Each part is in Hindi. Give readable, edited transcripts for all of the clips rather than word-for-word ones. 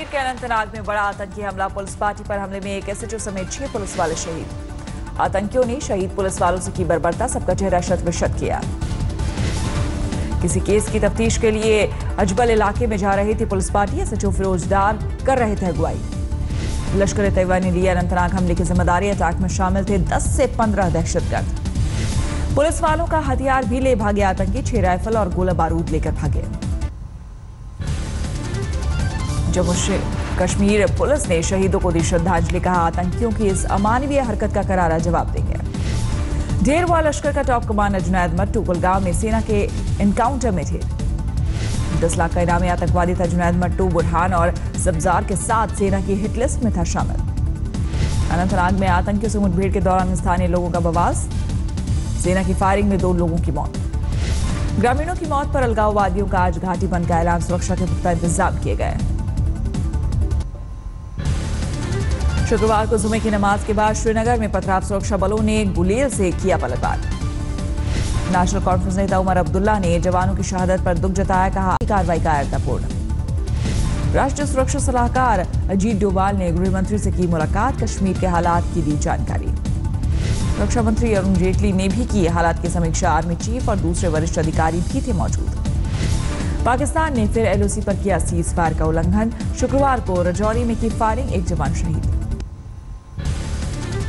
कश्मीर के अनंतनाग में बड़ा आतंकी हमला। पुलिस पार्टी पर हमले में एक एसएचओ समेत 6 पुलिस वाले शहीद। आतंकियों ने शहीद पुलिस वालों से की बर्बरता, सबका चेहरा शत-विशत किया। किसी केस की तफ्तीश के लिए अजबल इलाके में जा रही थी पुलिस पार्टी। एसएचओ फिरोजदार कर रहे थे अगुवाई। लश्कर तैयबा ने लिया अनंतनाग हमले की जिम्मेदारी। अटैक में शामिल थे 10 से 15 दहशतगर्द। पुलिस वालों का हथियार भी ले भागे आतंकी। 6 राइफल और गोला बारूद लेकर भागे। जम्मू कश्मीर पुलिस ने शहीदों को दी श्रद्धांजलि। कहा, आतंकियों की इस अमानवीय हरकत का करारा जवाब देंगे। ढेर हुआ लश्कर का टॉप कमांडर जुनैद मट्टू। कुलगांव में सेना के एनकाउंटर में ढेर। 10 लाख का इनामी आतंकवादी था जुनैद मट्टू। बुरहान और सब्जार के साथ सेना की हिट लिस्ट में था शामिल। अनंतनाग में आतंकियों से मुठभेड़ के दौरान स्थानीय लोगों का बवास। सेना की फायरिंग में 2 लोगों की मौत। ग्रामीणों की मौत पर अलगाववादियों का आज घाटी बंद का ऐलान। सुरक्षा के पुख्ता इंतजाम किए गए। शुक्रवार को जुमे की नमाज के बाद श्रीनगर में पथराव। सुरक्षा बलों ने गुलेल से किया पलटवार। नेशनल कॉन्फ्रेंस नेता उमर अब्दुल्ला ने जवानों की शहादत पर दुख जताया। कहा, कार्रवाई कायरतापूर्ण। राष्ट्रीय सुरक्षा सलाहकार अजीत डोभाल ने गृह मंत्री से की मुलाकात। कश्मीर के हालात की दी जानकारी। रक्षा मंत्री अरुण जेटली ने भी की हालात की समीक्षा। आर्मी चीफ और दूसरे वरिष्ठ अधिकारी भी थे मौजूद। पाकिस्तान ने फिर एलओसी पर किया सीज फायर का उल्लंघन। शुक्रवार को रजौरी में की फायरिंग, 1 जवान शहीद।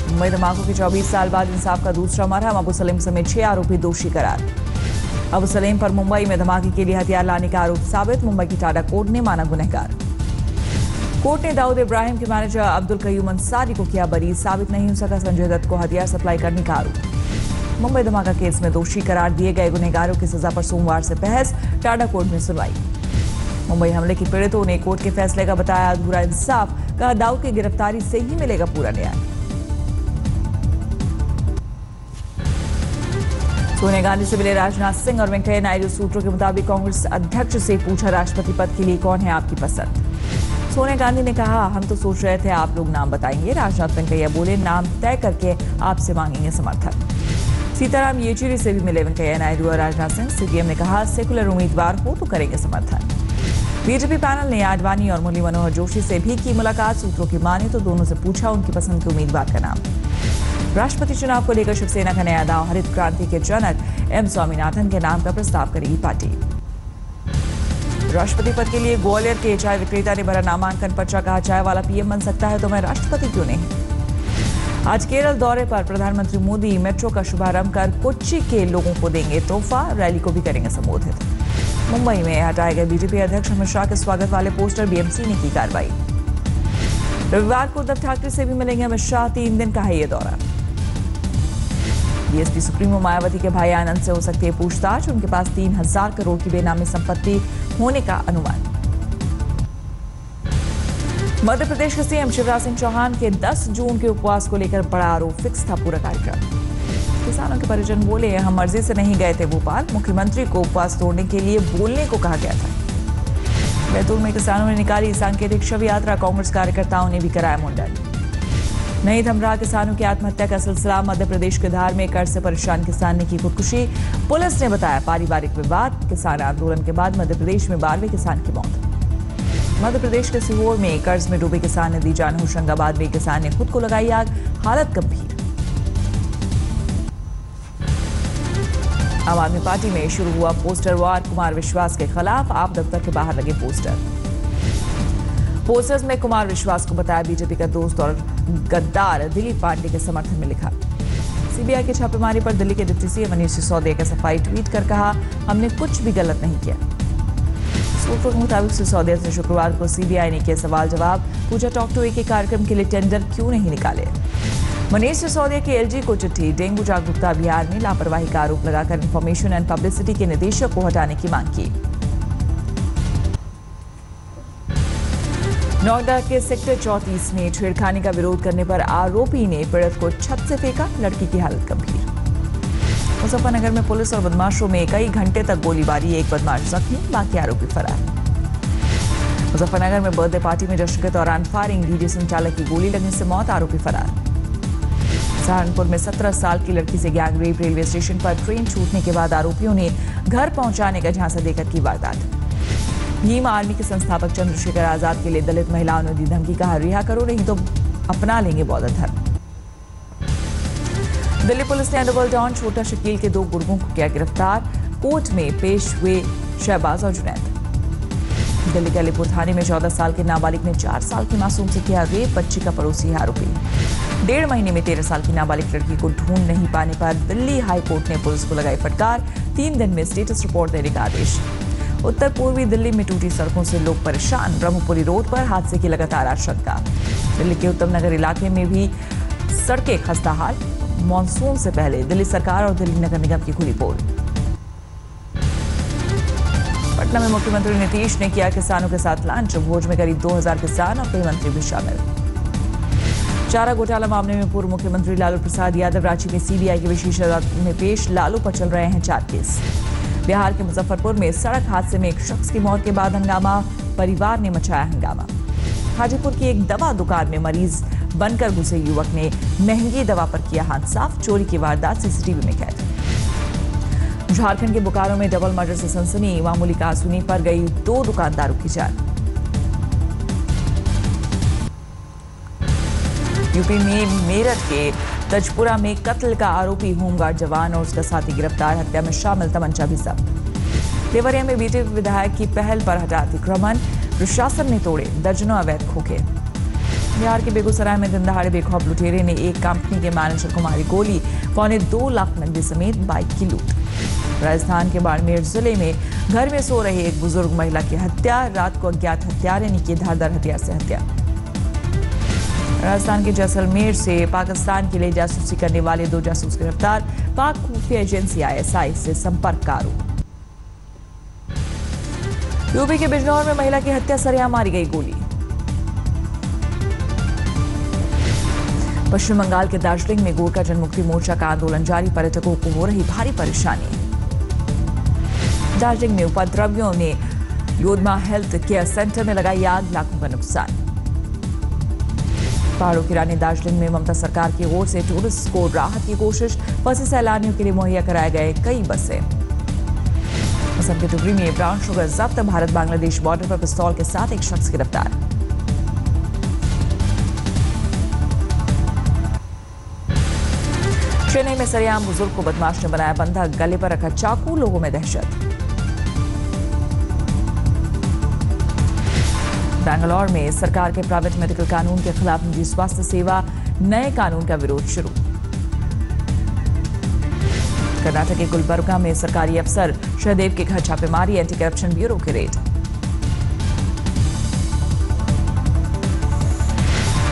मुंबई धमाकों के 24 साल बाद इंसाफ का दूसरा मरहम। अबू सलीम समेत 6 आरोपी दोषी करार। अबू सलीम पर मुंबई में धमाके के लिए हथियार लाने का आरोप साबित। मुंबई की टाडा कोर्ट ने माना गुनहगार। कोर्ट ने दाऊद इब्राहिम के मैनेजर अब्दुल कयूम अंसारी को किया बरी। साबित नहीं हो सका संजय दत्त को हथियार सप्लाई करने का आरोप। मुंबई धमाका केस में दोषी करार दिए गए गुनहगारों की सजा पर सोमवार से बहस। टाडा कोर्ट में सुनवाई। मुंबई हमले की पीड़ितों ने कोर्ट के फैसले का बताया अधूरा इंसाफ। कहा, दाऊद की गिरफ्तारी से ही मिलेगा पूरा न्याय। सोनिया गांधी से मिले राजनाथ सिंह और वेंकैया नायडू। सूत्रों के मुताबिक कांग्रेस अध्यक्ष से पूछा, राष्ट्रपति पद के लिए कौन है आपकी पसंद। सोनिया गांधी ने कहा, हम तो सोच रहे थे आप लोग नाम बताएंगे। राजनाथ वेंकैया बोले, नाम तय करके आपसे मांगेंगे समर्थन। सीताराम येचुरी से भी मिले वेंकैया नायडू और राजनाथ सिंह। सीपीएम ने कहा, सेकुलर उम्मीदवार हो तो करेंगे समर्थन। बीजेपी पैनल ने आडवाणी और मुरली मनोहर जोशी से भी की मुलाकात। सूत्रों की माने तो दोनों से पूछा उनकी पसंद के उम्मीदवार का नाम। राष्ट्रपति चुनाव को लेकर शिवसेना का नया दांव। हरित क्रांति के जनक एम स्वामीनाथन के नाम का प्रस्ताव करेगी पार्टी। राष्ट्रपति पद के लिए ग्वालियर के चाय विक्रेता ने भरा नामांकन पर्चा। कहा, चाय वाला पीएम बन सकता है तो मैं राष्ट्रपति क्यों नहीं। आज केरल दौरे पर प्रधानमंत्री मोदी मेट्रो का शुभारंभ कर कोच्चि के लोगों को देंगे तोहफा। रैली को भी करेंगे संबोधित। मुंबई में हटाए गए बीजेपी अध्यक्ष अमित शाह के स्वागत वाले पोस्टर। बीएमसी ने की कार्रवाई। रविवार को उद्धव ठाकरे से भी मिलेंगे अमित शाह। 3 दिन का है ये दौरा। बीएसपी सुप्रीमो मायावती के भाई आनंद से हो सकती है पूछताछ। उनके पास 3000 करोड़ की बेनामी संपत्ति होने का अनुमान। मध्य प्रदेश के सीएम शिवराज सिंह चौहान के 10 जून के उपवास को लेकर बड़ा आरोप। फिक्स था पूरा कार्यक्रम। किसानों के परिजन बोले, हम मर्जी से नहीं गए थे भोपाल। मुख्यमंत्री को उपवास तोड़ने के लिए बोलने को कहा गया था। बैतूल में किसानों ने निकाली सांकेतिक शव यात्रा। कांग्रेस कार्यकर्ताओं ने भी कराया मुंडन। नहीं थम रहा किसानों की आत्महत्या का सिलसिला। मध्य प्रदेश के धार में कर्ज से परेशान किसान ने की खुदकुशी। पुलिस ने बताया पारिवारिक विवाद। किसान आंदोलन के बाद मध्य प्रदेश में 12वें किसान की मौत। मध्य प्रदेश के सीहोर में कर्ज में डूबे किसान ने दी जान। होशंगाबाद में किसान ने खुद को लगाई आग, हालत गंभीर। आम आदमी पार्टी में शुरू हुआ पोस्टर वार। कुमार विश्वास के खिलाफ आप दफ्तर के बाहर लगे पोस्टर्स में कुमार विश्वास को बताया बीजेपी का दोस्त और गद्दार। दिलीप पांडे के समर्थन में लिखा। सीबीआई की छापेमारी पर दिल्ली के डिप्टी सीएम मनीष सिसोदिया का सफाई ट्वीट कर कहा, हमने कुछ भी गलत नहीं किया। सूत्रों के मुताबिक सिसोदिया से शुक्रवार को सीबीआई ने किया सवाल जवाब। पूछा, टॉक टू ए के कार्यक्रम के लिए टेंडर क्यों नहीं निकाले। मनीष सिसोदिया की एलजी को चिट्ठी। डेंगू जागरूकता अभियान में लापरवाही का आरोप लगाकर इंफॉर्मेशन एंड पब्लिसिटी के निदेशक को हटाने की मांग की। नोएडा के सेक्टर 34 में छेड़खानी का विरोध करने पर आरोपी ने पीड़ित को छत से फेंका। लड़की की हालत गंभीर। मुजफ्फरनगर में पुलिस और बदमाशों में कई घंटे तक गोलीबारी। 1 बदमाश जख्मी, बाकी आरोपी फरार। मुजफ्फरनगर में बर्थडे पार्टी में जश्न के दौरान फायरिंग। डीजे संचालक की गोली लगने से मौत, आरोपी फरार। सहारनपुर में 17 साल की लड़की से गैंग रेप। रेलवे स्टेशन पर ट्रेन छूटने के बाद आरोपियों ने घर पहुंचाने का झांसा देकर की वारदात। भीम आर्मी के संस्थापक चंद्रशेखर आजाद के लिए दलित महिलाओं ने दी धमकी, कहा रिहा करो नहीं तो अपना लेंगे बौद्ध धर्म। दिल्ली पुलिस ने अंडरवर्ल्ड डॉन छोटा शकील के 2 गुर्गों को किया गिरफ्तार, कोर्ट में पेश हुए शहबाज और जुनैद। दिल्ली के अलीपुर थाने में 14 साल के नाबालिग ने 4 साल की मासूम से किया रेप, बच्ची का पड़ोसी है आरोपी। 1.5 महीने में 13 साल की नाबालिग लड़की को ढूंढ नहीं पाने पर दिल्ली हाई कोर्ट ने पुलिस को लगाई फटकार, 3 दिन में स्टेटस रिपोर्ट देने का आदेश। उत्तर पूर्वी दिल्ली में टूटी सड़कों से लोग परेशान, ब्रह्मपुरी रोड पर हादसे की लगातार आशंका। दिल्ली के उत्तम नगर इलाके में भी सड़कें खस्ताहाल, मॉनसून से पहले दिल्ली सरकार और दिल्ली नगर निगम की खुली पोल। पटना में मुख्यमंत्री नीतीश ने किया किसानों के साथ लंच, भोज में करीब 2000 किसान और कई मंत्री भी शामिल। चारा घोटाला मामले में पूर्व मुख्यमंत्री लालू प्रसाद यादव रांची में सीबीआई की विशेष अदालत में पेश, लालू पर चल रहे हैं 4 केस। बिहार के मुजफ्फरपुर में सड़क हादसे में एक शख्स की मौत के बाद हंगामा, परिवार ने मचाया हंगामा। हाजीपुर की एक दवा दुकान में मरीज बनकर घुसे युवक ने महंगी दवा पर किया हाथ साफ, चोरी की वारदात सीसीटीवी में कैद। झारखंड के बोकारो में डबल मर्डर से सनसनी, मामूली कहासुनी पर गई 2 दुकानदारों की जान। यूपी में मेरठ के तजपुरा में कत्ल का आरोपी होमगार्ड जवान और उसका साथी गिरफ्तार, हत्या में शामिल तमंचा भी जब्त। देवरिया में बीजेपी विधायक की पहल पर हटा अतिक्रमण, प्रशासन ने तोड़े दर्जनों अवैध खोखे। बिहार के बेगूसराय में दिन दहाड़े बेखौफ लुटेरे ने एक कंपनी के मैनेजर को मारी गोली, 2.25 लाख नकदी समेत बाइक की लूट। राजस्थान के बाड़मेर जिले में घर में सो रही एक बुजुर्ग महिला की हत्या, रात को अज्ञात हत्यारे ने की धारदार हथियार से हत्या। राजस्थान के जैसलमेर से पाकिस्तान के लिए जासूसी करने वाले 2 जासूस गिरफ्तार, पाक खुफिया एजेंसी ISI से संपर्क का आरोप। यूपी के बिजनौर में महिला की हत्या, सरेआम मारी गई गोली। पश्चिम बंगाल के दार्जिलिंग में गोरखा जनमुक्ति मोर्चा का आंदोलन जारी, पर्यटकों को हो रही भारी परेशानी। दार्जिलिंग में उपद्रवियों ने योदमा हेल्थ केयर सेंटर में लगाई आग, लाखों का नुकसान। पहाड़ों की रानी दार्जिलिंग में ममता सरकार की ओर से टूरिस्ट को राहत की कोशिश, फंसे सैलानियों के लिए मुहैया कराए गए कई बसें। असम के टुकड़ी में ब्राउन शुगर जब्त, भारत बांग्लादेश बॉर्डर पर पिस्तौल के साथ एक शख्स गिरफ्तार। चेन्नई में सरेआम बुजुर्ग को बदमाश ने बनाया बंधक, गले पर रखा चाकू, लोगों में दहशत। बैंगलोर में सरकार के प्राइवेट मेडिकल कानून के खिलाफ निजी स्वास्थ्य सेवा नए कानून का विरोध शुरू। कर्नाटक के गुलबर्गा में सरकारी अफसर शहदेव के घर छापेमारी, एंटी करप्शन ब्यूरो के रेड।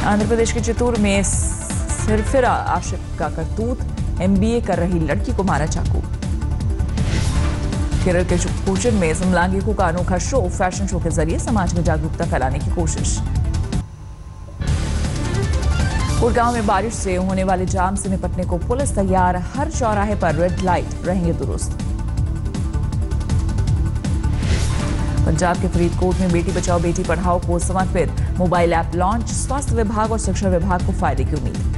आंध्र प्रदेश के चित्तूर में सिरफिरा आशिक का करतूत, MBA कर रही लड़की को मारा चाकू। केरल के कोचीन में समलैंगिकों का अनोखा शो, फैशन शो के जरिए समाज में जागरूकता फैलाने की कोशिश। गुड़गांव में बारिश से होने वाले जाम से निपटने को पुलिस तैयार, हर चौराहे पर रेड लाइट रहेंगे दुरुस्त। पंजाब के फरीदकोट में बेटी बचाओ बेटी पढ़ाओ को समर्पित मोबाइल ऐप लॉन्च, स्वास्थ्य विभाग और शिक्षा विभाग को फायदे की उम्मीद।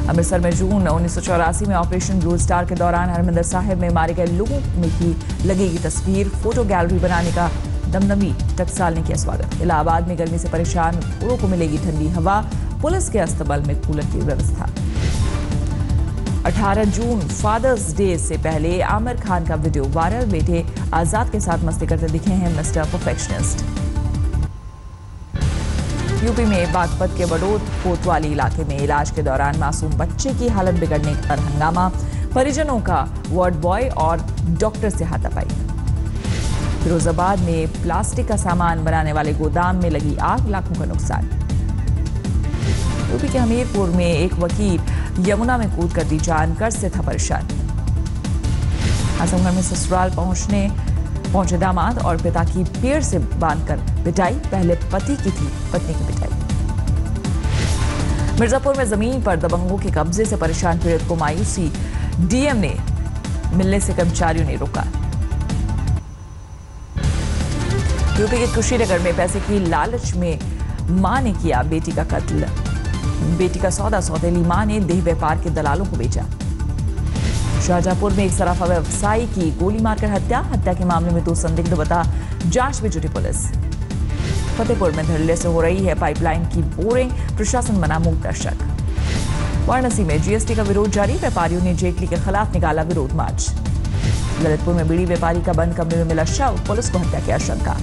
अमृतसर में जून 1984 में ऑपरेशन ब्लू स्टार के दौरान हरमिंदर साहिब में मारे गए लोगों में की लगेगी तस्वीर, फोटो गैलरी बनाने का दमदमी टकसाल ने किया स्वागत। इलाहाबाद में गर्मी से परेशान घोड़ों को मिलेगी ठंडी हवा, पुलिस के अस्तबल में कूलर की व्यवस्था। 18 जून फादर्स डे से पहले आमिर खान का वीडियो वायरल, बेटे आजाद के साथ मस्ती करते दिखे हैं मिस्टर परफेक्शनिस्ट। यूपी में बागपत के बड़ौद कोतवाली इलाके में इलाज के दौरान मासूम बच्चे की हालत बिगड़ने पर हंगामा, परिजनों का वार्ड बॉय और डॉक्टर से हाथापाई। फिरोजाबाद में प्लास्टिक का सामान बनाने वाले गोदाम में लगी आग, लाखों का नुकसान। यूपी के हमीरपुर में एक वकील यमुना में कूद कर दी जान, कर्ज से था परेशान। आजमगढ़ में ससुराल पहुंचे दामाद और पिता की पेड़ से बांधकर पिटाई, पहले पति की थी पत्नी की पिटाई। मिर्जापुर में जमीन पर दबंगों के कब्जे से परेशान पीड़ित को मायूसी, डीएम ने मिलने से कर्मचारियों ने रोका। यूपी के कुशीनगर में पैसे की लालच में मां ने किया बेटी का कत्ल, बेटी का सौदा सौतेली मां ने देह व्यापार के दलालों को बेचा। शाहजहांपुर में एक सराफा व्यवसायी की गोली मारकर हत्या के मामले में 2 संदिग्ध बता जांच में जुटी पुलिस। फतेहपुर में धड़ल्ले से हो रही है पाइपलाइन की बोरिंग, प्रशासन बना मूक दर्शक। वाराणसी में जीएसटी का विरोध जारी, व्यापारियों ने जेटली के खिलाफ निकाला विरोध मार्च। ललितपुर में बीड़ी व्यापारी का बंद कमरे में मिला शव, पुलिस को हत्या की आशंका।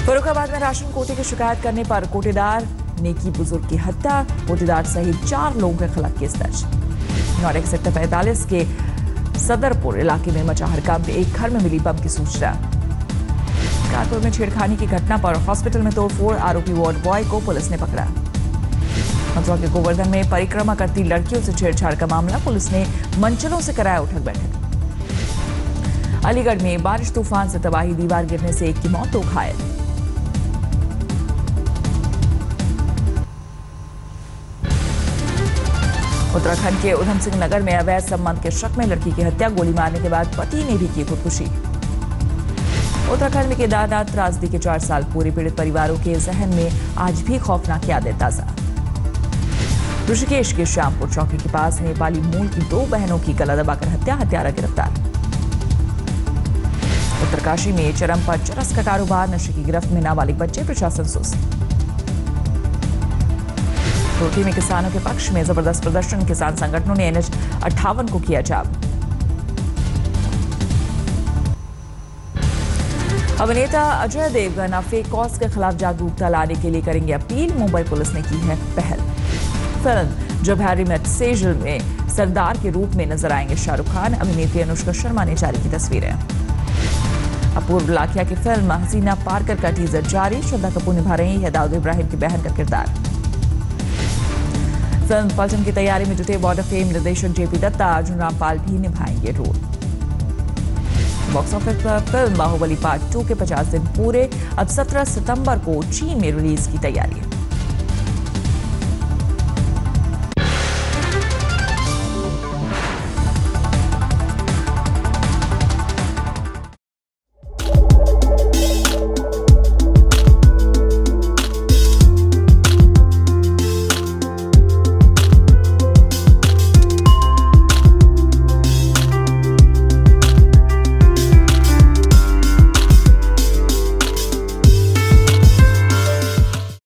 फर्रुखाबाद में राशन कोटे की शिकायत करने पर कोटेदार ने की बुजुर्ग की हत्या, कोटेदार सहित 4 लोगों के खिलाफ केस दर्ज। नौरेक सेक्टर 45 के सदरपुर इलाके में मचा हड़कंप, एक घर में मिली बम की सूचना। कानपुर में छेड़खानी की घटना पर हॉस्पिटल में तोड़फोड़, आरोपी वार्ड बॉय को पुलिस ने पकड़ा। मथुरा के गोवर्धन में परिक्रमा करती लड़कियों से छेड़छाड़ का मामला, पुलिस ने मंचलों से कराया उठक बैठक। अलीगढ़ में बारिश तूफान से तबाही, दीवार गिरने से एक की मौत, 2 घायल। उत्तराखंड के उधम सिंह नगर में अवैध संबंध के शक में लड़की की हत्या, गोली मारने के बाद पति ने भी की खुदकुशी। उत्तराखंड में केदारनाथ त्रासदी के 4 साल पूरे, पीड़ित परिवारों के जहन में आज भी खौफनाक यादें ताजा। ऋषिकेश के श्यामपुर चौकी के पास नेपाली मूल की 2 बहनों की गला दबाकर हत्या, हत्यारा गिरफ्तार। उत्तरकाशी में चरम पर चरस का कारोबार, नशे की गिरफ्त में नाबालिग बच्चे, प्रशासन सुस्त। रुड़की में किसानों के पक्ष में जबरदस्त प्रदर्शन, किसान संगठनों ने NH 58 को किया जाम। अभिनेता अजय देवगन अब फेक कॉज के खिलाफ जागरूकता लाने के लिए करेंगे अपील, मुंबई पुलिस ने की है पहल। फिल्म जब हैरी मेट सेजल में सरदार के रूप में नजर आएंगे शाहरुख खान, अभिनेत्री अनुष्का शर्मा ने जारी की तस्वीरें। अपूर्व लाखिया की फिल्म हसीना पारकर का टीजर जारी, श्रद्धा कपूर निभा रही है दाऊद इब्राहिम की बहन का किरदार। फिल्म पलटन की तैयारी में जुटे बॉर्डर फेम निर्देशक JP दत्ता, अर्जुन रामपाल भी निभाएंगे रोल। बॉक्स ऑफिस पर फिल्म बाहुबली पार्ट 2 के 50 दिन पूरे, अब 17 सितंबर को चीन में रिलीज की तैयारी।